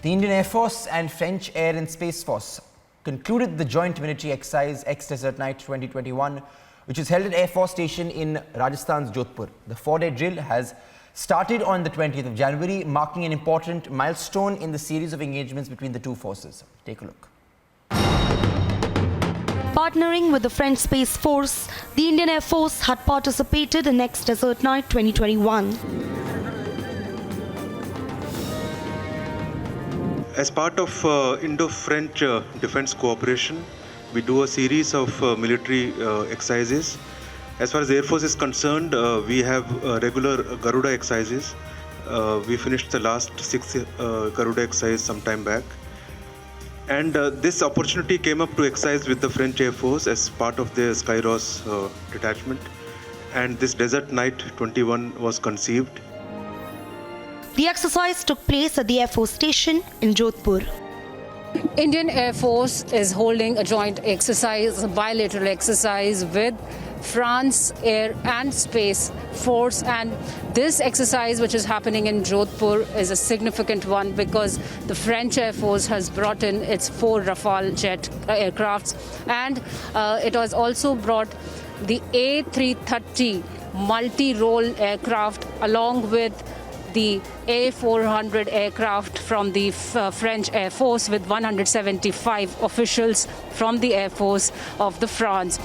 The Indian Air Force and French Air and Space Force concluded the joint military exercise X-Desert Night 2021, which is held at Air Force Station in Rajasthan's Jodhpur. The 4-day drill has started on the 20th of January, marking an important milestone in the series of engagements between the two forces. Take a look. Partnering with the French Space Force, the Indian Air Force had participated in X-Desert Night 2021. As part of Indo-French defense cooperation, we do a series of military exercises. As far as Air Force is concerned, we have regular Garuda exercises. We finished the last 6 Garuda exercises some time back. And this opportunity came up to exercise with the French Air Force as part of the Skyros detachment. And this Desert Night 21 was conceived. The exercise took place at the Air Force Station in Jodhpur. Indian Air Force is holding a joint exercise, a bilateral exercise with France Air and Space Force, and this exercise which is happening in Jodhpur is a significant one because the French Air Force has brought in its 4 Rafale jet aircrafts, and it has also brought the A330 multi-role aircraft along with the A400 aircraft from the French Air Force with 175 officials from the Air Force of the France.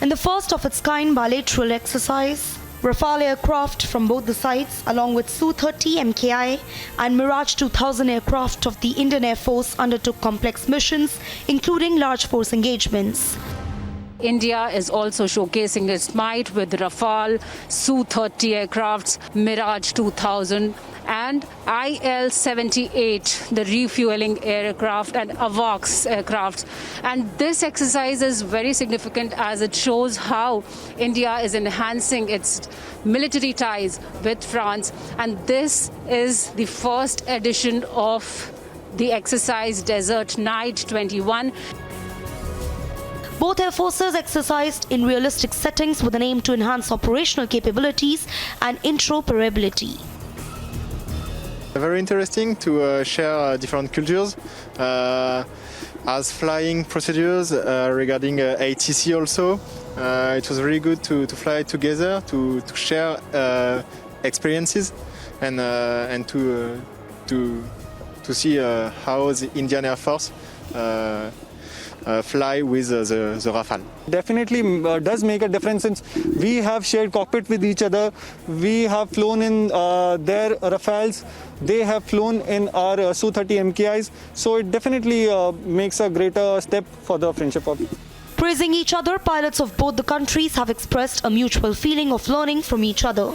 In the first of its kind bilateral exercise, Rafale aircraft from both the sides, along with Su-30 MKI and Mirage 2000 aircraft of the Indian Air Force, undertook complex missions, including large force engagements. India is also showcasing its might with Rafale, Su-30 aircrafts, Mirage 2000 and IL-78, the refueling aircraft, and AVAX aircraft. And this exercise is very significant as it shows how India is enhancing its military ties with France. And this is the first edition of the exercise Desert Night 21. Both air forces exercised in realistic settings with an aim to enhance operational capabilities and interoperability. Very interesting to share different cultures as flying procedures regarding ATC also. It was really good to fly together, to share experiences and to see how the Indian Air Force fly with the Rafale. Definitely does make a difference since we have shared cockpit with each other. We have flown in their Rafales. They have flown in our Su-30 MKIs. So it definitely makes a greater step for the friendship of. Praising each other, pilots of both the countries have expressed a mutual feeling of learning from each other.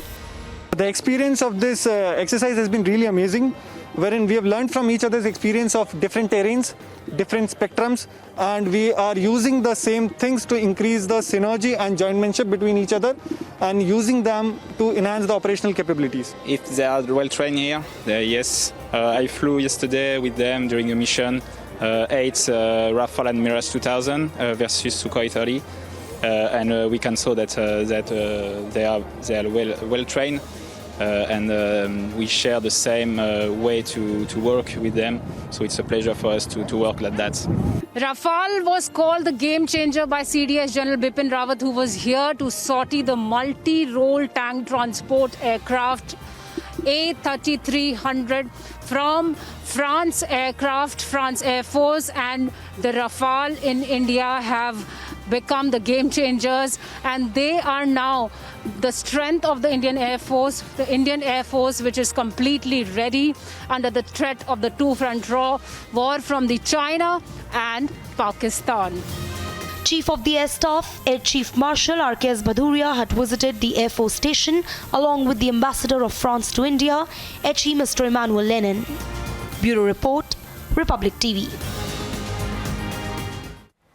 The experience of this exercise has been really amazing, wherein we have learned from each other's experience of different terrains, different spectrums, and we are using the same things to increase the synergy and jointmanship between each other and using them to enhance the operational capabilities. If they are well trained here, yes. I flew yesterday with them during a mission, 8 Rafale and Mirage 2000 versus Sukhoi 30, and we can saw that they are well trained. And we share the same way to work with them, so it's a pleasure for us to work like that. Rafale was called the game changer by CDS General Bipin Rawat, who was here to sortie the multi-role tank transport aircraft A3300 from France Aircraft, France Air Force, and the Rafale in India have become the game changers, and they are now the strength of the Indian Air Force, which is completely ready under the threat of the two-front war from the China and Pakistan. Chief of the Air Staff, Air Chief Marshal RKS Bhaduria, had visited the Air Force Station along with the Ambassador of France to India, HE Mr. Emmanuel Lenin. Bureau Report, Republic TV.